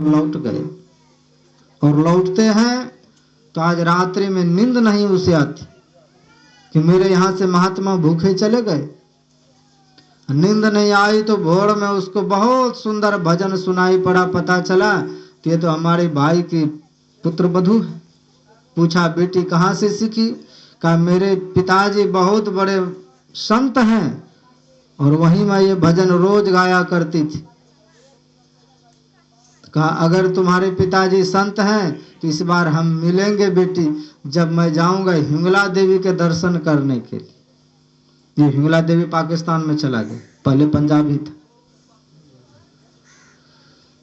लौट गए और लौटते हैं तो आज रात्रि में नींद नहीं उसे आती कि मेरे यहाँ से महात्मा भूखे चले गए। नींद नहीं आई तो भोर में उसको बहुत सुंदर भजन सुनाई पड़ा। पता चला कि ये तो हमारे भाई की पुत्र वधू है। पूछा बेटी कहाँ से सीखी? कहा मेरे पिताजी बहुत बड़े संत हैं और वहीं मैं ये भजन रोज गाया करती थी। कहा अगर तुम्हारे पिताजी संत हैं तो इस बार हम मिलेंगे बेटी, जब मैं जाऊंगा हिंगला देवी के दर्शन करने के लिए। ये हिंगला देवी पाकिस्तान में चला गया, पहले पंजाबी था।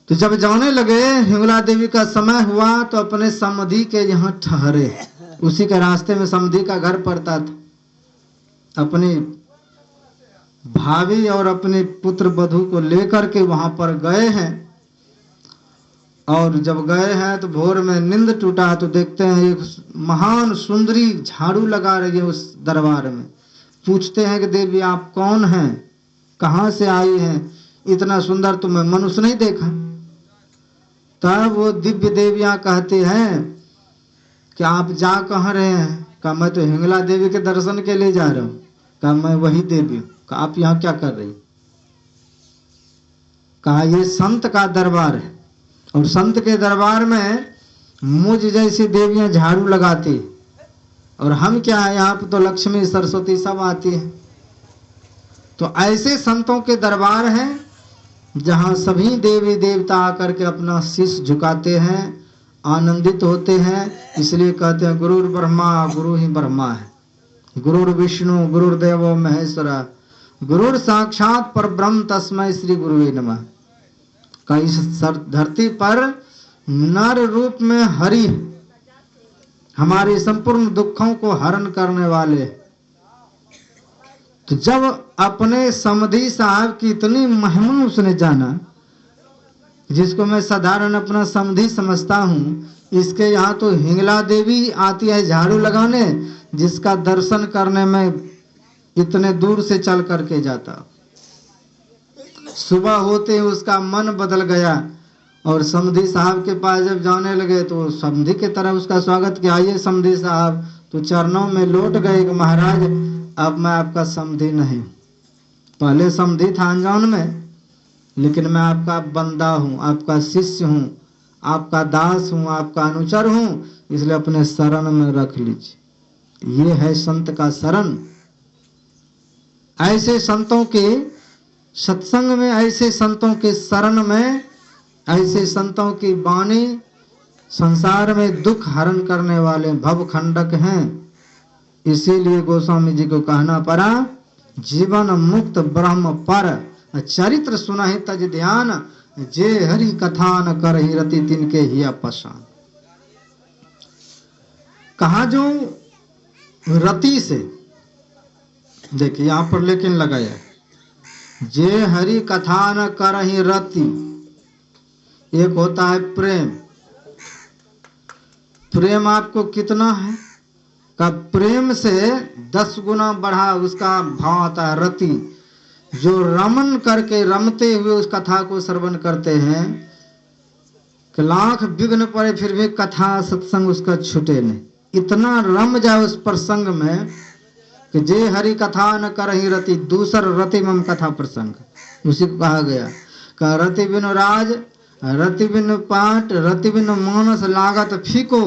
तो जब जाने लगे हिंगला देवी का समय हुआ तो अपने समधी के यहाँ ठहरे। उसी के रास्ते में समधी का घर पड़ता था। अपनी भाभी और अपने पुत्र वधू को लेकर के वहां पर गए हैं और जब गए हैं तो भोर में नींद टूटा तो देखते हैं एक महान सुंदरी झाड़ू लगा रही है उस दरबार में। पूछते हैं कि देवी आप कौन हैं, कहाँ से आई हैं, इतना सुंदर तुम्हें मनुष्य नहीं देखा। तब वो दिव्य देवियां कहती हैं कि आप जा कहाँ रहे हैं? कहा मैं तो हिंगला देवी के दर्शन के लिए जा रहा हूँ। कहा मैं वही देवी हूँ। कहा आप यहाँ क्या कर रही? कहा ये संत का दरबार है और संत के दरबार में मुझ जैसी देवियां झाड़ू लगाती और हम क्या है, यहाँ पे तो लक्ष्मी सरस्वती सब आती है। तो ऐसे संतों के दरबार हैं जहाँ सभी देवी देवता आकर के अपना शीश झुकाते हैं, आनंदित होते हैं। इसलिए कहते हैं गुरुर ब्रह्मा गुरु ही ब्रह्मा है, गुरुर विष्णु गुरुर्देवो महेश्वरा, गुरुर साक्षात पर ब्रह्म तस्मै श्री गुरुवे नमः। का इस धरती पर नर रूप में हरि हमारे संपूर्ण दुखों को हरण करने वाले। तो जब अपने समधी साहब की इतनी महिमा उसने जाना, जिसको मैं साधारण अपना समधी समझता हूँ, इसके यहाँ तो हिंगला देवी आती है झाड़ू लगाने, जिसका दर्शन करने में इतने दूर से चल करके जाता। सुबह होते ही उसका मन बदल गया और समधी साहब के पास जब जाने लगे तो समधी की तरह उसका स्वागत किया। आइए समधी साहब, तो चरणों में लौट गए कि महाराज अब मैं आपका समधी नहीं, पहले समधी था अनजान में, लेकिन मैं आपका बंदा हूँ, आपका शिष्य हूँ, आपका दास हूँ, आपका अनुचर हूँ, इसलिए अपने शरण में रख लीजिए। ये है संत का शरण। ऐसे संतों के सत्संग में, ऐसे संतों के शरण में, ऐसे संतों की वाणी संसार में दुख हरण करने वाले भवखंडक हैं। इसीलिए गोस्वामी जी को कहना पड़ा जीवन मुक्त ब्रह्म पर चरित्र सुनहि तज ध्यान, जे हरि कथा न करहि रति तिनके ही पशान। कहा जो रति से, देखिए यहां पर लेकिन लगाया जे हरि कथा न करहि रति। एक होता है प्रेम। प्रेम आपको कितना है? का प्रेम से 10 गुना बढ़ा उसका भाव आता है रति। जो रमन करके रमते हुए उस कथा को श्रवण करते हैं कि लाख विघ्न पड़े फिर भी कथा सत्संग उसका छूटे नहीं। इतना रम जाए उस प्रसंग में कि जे हरि कथा न करहि रति, दूसर रति मम कथा प्रसंग उसी को कहा गया। का रति बिनु राज, रति बिनु पाठ, रति बिनु मानस लागत फीको,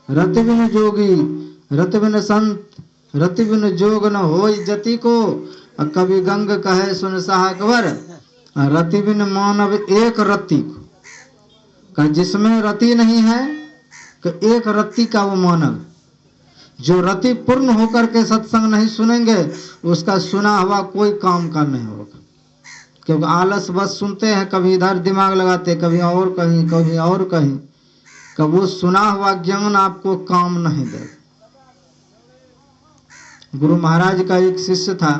रति बिनु जोगी, रति बिनु संत, रति बिनु जोग न होई जति को। कवि गंग कहे सुन साहकवर, रति बिनु मानव एक रति को। जिसमें रति नहीं है कि एक रति का वो मानव। जो रति पूर्ण होकर के सत्संग नहीं सुनेंगे उसका सुना हुआ कोई काम का नहीं होगा। क्योंकि आलस बस सुनते हैं, कभी इधर दिमाग लगाते, कभी और कहीं, कभी और कहीं। कभी वो सुना हुआ ज्ञान आपको काम नहीं देगा। गुरु महाराज का एक शिष्य था,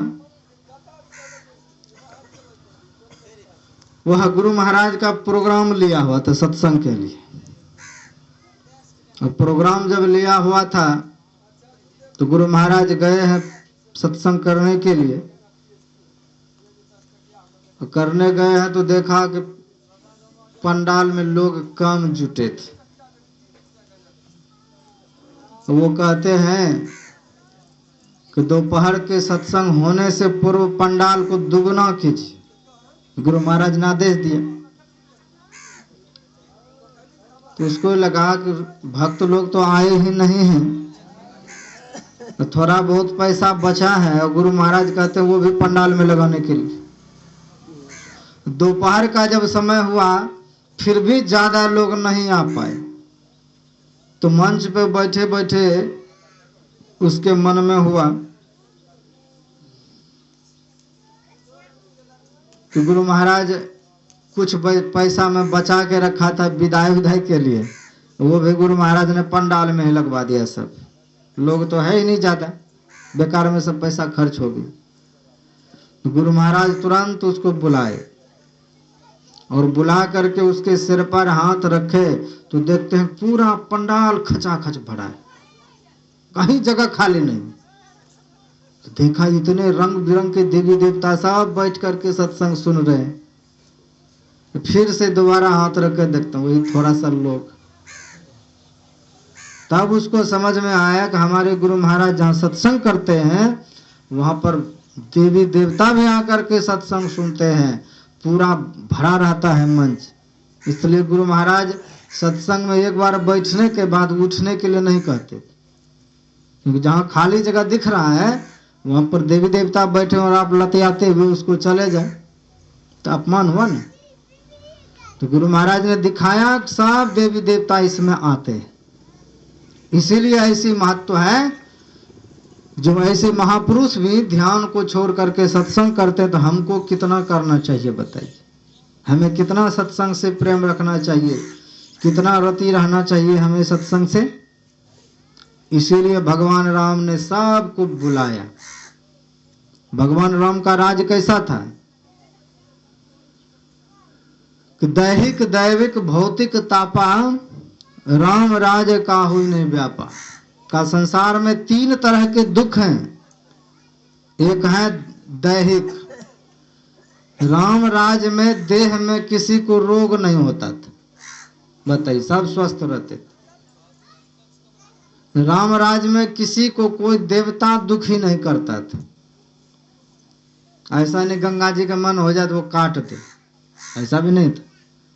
वह गुरु महाराज का प्रोग्राम लिया हुआ था सत्संग के लिए। और प्रोग्राम जब लिया हुआ था तो गुरु महाराज गए हैं सत्संग करने के लिए। करने गए हैं तो देखा कि पंडाल में लोग कम जुटे थे। वो कहते हैं कि दोपहर के सत्संग होने से पूर्व पंडाल को दुगना कीजिए। गुरु महाराज ने आदेश दिया। तो उसको लगा कि भक्त लोग तो आए ही नहीं हैं, तो थोड़ा बहुत पैसा बचा है और गुरु महाराज कहते हैं वो भी पंडाल में लगाने के लिए। दोपहर का जब समय हुआ फिर भी ज्यादा लोग नहीं आ पाए, तो मंच पे बैठे बैठे उसके मन में हुआ कि गुरु महाराज कुछ पैसा में बचा के रखा था विदाई विदाई के लिए, वो भी गुरु महाराज ने पंडाल में ही लगवा दिया। सब लोग तो है ही नहीं ज्यादा, बेकार में सब पैसा खर्च हो गया। तो गुरु महाराज तुरंत उसको बुलाए और बुला करके उसके सिर पर हाथ रखे तो देखते हैं पूरा पंडाल खचाखच भरा है, कहीं जगह खाली नहीं। तो देखा इतने रंग बिरंग के देवी देवता सब बैठ करके सत्संग सुन रहे हैं। फिर से दोबारा हाथ रख के देखता हूँ वही थोड़ा सा लोग। तब उसको समझ में आया कि हमारे गुरु महाराज जहाँ सत्संग करते हैं वहां पर देवी देवता भी आकर के सत्संग सुनते हैं, पूरा भरा रहता है मंच। इसलिए गुरु महाराज सत्संग में एक बार बैठने के बाद उठने के लिए नहीं कहते, क्योंकि जहाँ खाली जगह दिख रहा है वहां पर देवी देवता बैठे और आप लतियाते हुए उसको चले जाए तो अपमान हुआ ना। तो गुरु महाराज ने दिखाया सब देवी देवता इसमें आते हैं। इसीलिए ऐसी महत्व है, जो ऐसे महापुरुष भी ध्यान को छोड़ करके सत्संग करते तो हमको कितना करना चाहिए बताइए। हमें कितना सत्संग से प्रेम रखना चाहिए, कितना रति रहना चाहिए हमें सत्संग से। इसीलिए भगवान राम ने सबको बुलाया। भगवान राम का राज कैसा था कि दैहिक दैविक भौतिक तापा राम राज का हुई नहीं व्यापा। का संसार में तीन तरह के दुख हैं। एक है दैहिक, राम राज में देह में किसी को रोग नहीं होता था, बताइए सब स्वस्थ रहते थे। राम राज में किसी को कोई देवता दुखी नहीं करता था। ऐसा नहीं गंगा जी का मन हो जाए तो वो काट दे, ऐसा भी नहीं था।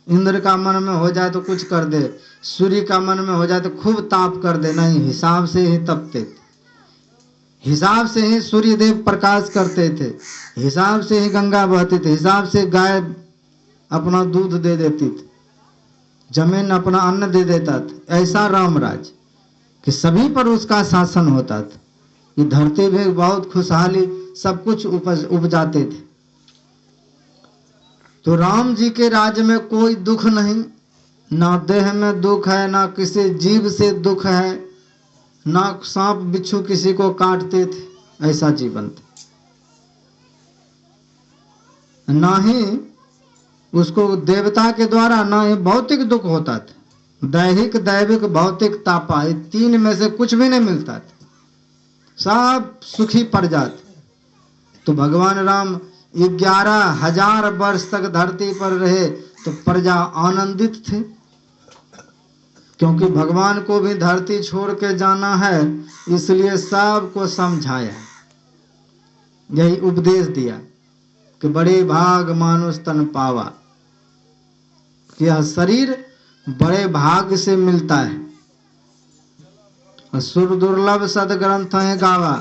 इंद्र का मन में हो जाए तो कुछ कर दे, सूर्य का मन में हो जाए तो खूब ताप कर दे, नहीं, हिसाब से ही तपते थे, हिसाब से ही सूर्य देव प्रकाश करते थे, हिसाब से ही गंगा बहती थी, हिसाब से गाय अपना दूध दे देती थी, जमीन अपना अन्न दे देता था। ऐसा रामराज कि सभी पर उसका शासन होता था। ये धरती भी बहुत खुशहाली सब कुछ उपजाते थे। तो राम जी के राज्य में कोई दुख नहीं, ना देह में दुख है, ना किसी जीव से दुख है, ना सांप बिच्छू किसी को काटते थे, ऐसा जीवन था। ना ही उसको देवता के द्वारा ना ही भौतिक दुख होता था। दैहिक दैविक भौतिक तापा, ये तीन में से कुछ भी नहीं मिलता था, सब सुखी पड़ जाते। तो भगवान राम 11,000 वर्ष तक धरती पर रहे तो प्रजा आनंदित थे, क्योंकि भगवान को भी धरती छोड़ के जाना है, इसलिए सबको समझाया, यही उपदेश दिया कि बड़े भाग मानुष तन पावा, कि यह शरीर बड़े भाग से मिलता है। सुर दुर्लभ सदग्रंथ है गावा,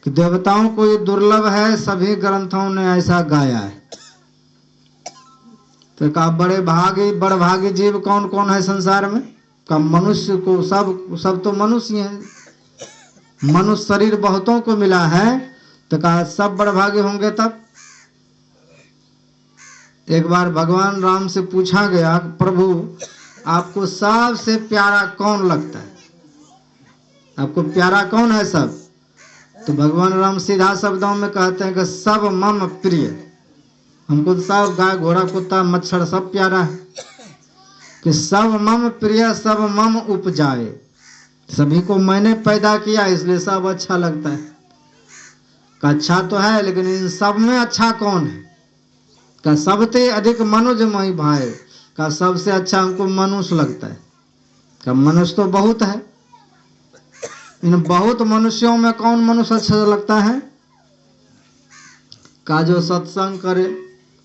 कि देवताओं को ये दुर्लभ है, सभी ग्रंथों ने ऐसा गाया है। तो कहा बड़ भागी जीव कौन कौन है संसार में? का मनुष्य को, सब तो मनुष्य हैं। मनुष्य शरीर बहुतों को मिला है, तो कहा सब बड़ भागी होंगे। तब एक बार भगवान राम से पूछा गया, प्रभु आपको सबसे प्यारा कौन लगता है, आपको प्यारा कौन है सब? तो भगवान राम सीधा शब्दों में कहते हैं कि सब मम प्रिय, हमको तो सब गाय घोड़ा कुत्ता मच्छर सब प्यारा है, कि सब मम प्रिय सब मम उपजाए, सभी को मैंने पैदा किया इसलिए सब अच्छा लगता है। अच्छा तो है, लेकिन इन सब में अच्छा कौन है? का सबसे अधिक मनुजमय भाई, का सबसे अच्छा हमको मनुष्य लगता है। का मनुष्य तो बहुत है, इन बहुत मनुष्यों में कौन मनुष्य अच्छा लगता है? का जो सत्संग करे,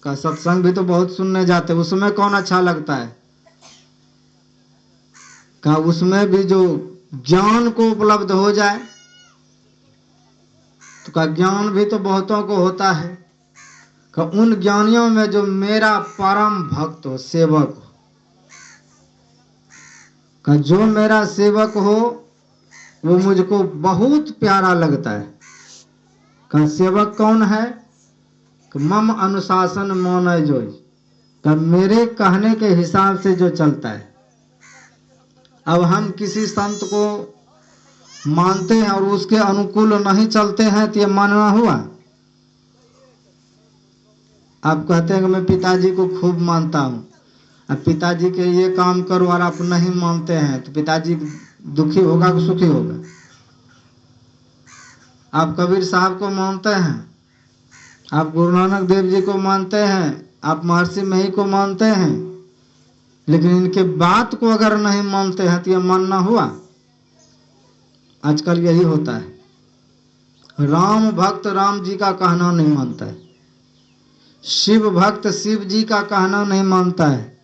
का सत्संग भी तो बहुत सुनने जाते, उसमें कौन अच्छा लगता है? का उसमें भी जो ज्ञान को उपलब्ध हो जाए, तो का ज्ञान भी तो बहुतों को होता है। का उन ज्ञानियों में जो मेरा परम भक्त हो, सेवक हो, का जो मेरा सेवक हो वो मुझको बहुत प्यारा लगता है। का सेवक कौन है? मम अनुशासन मौन जोई, का मेरे कहने के हिसाब से जो चलता है। अब हम किसी संत को मानते हैं और उसके अनुकूल नहीं चलते हैं तो ये मानना हुआ? आप कहते हैं कि मैं पिताजी को खूब मानता हूँ, अब पिताजी के ये काम करो और आप नहीं मानते हैं तो पिताजी दुखी होगा कि सुखी होगा? आप कबीर साहब को मानते हैं, आप गुरु नानक देव जी को मानते हैं, आप महर्षि मही को मानते हैं, लेकिन इनके बात को अगर नहीं मानते हैं तो यह मानना हुआ? आजकल यही होता है। राम भक्त राम जी का कहना नहीं मानता है, शिव भक्त शिव जी का कहना नहीं मानता है,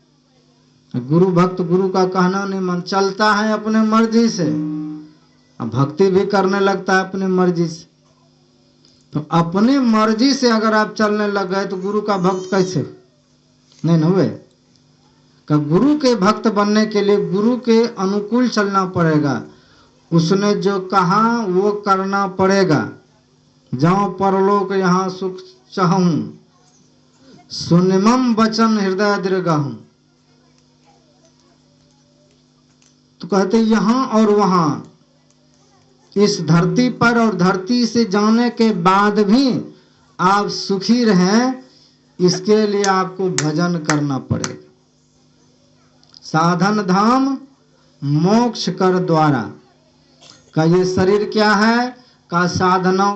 गुरु भक्त गुरु का कहना नहीं मान, चलता है अपने मर्जी से, अब भक्ति भी करने लगता है अपनी मर्जी से। तो अपनी मर्जी से अगर आप चलने लग गए तो गुरु का भक्त कैसे? नहीं न हुए। का गुरु के भक्त बनने के लिए गुरु के अनुकूल चलना पड़ेगा, उसने जो कहा वो करना पड़ेगा। जाओ परलोक यहाँ सुख चाहूं, सुनिमम वचन हृदय दृढ़। तो कहते यहाँ और वहां, इस धरती पर और धरती से जाने के बाद भी आप सुखी रहें, इसके लिए आपको भजन करना पड़ेगा। साधन धाम मोक्ष कर द्वारा, का ये शरीर क्या है? का साधना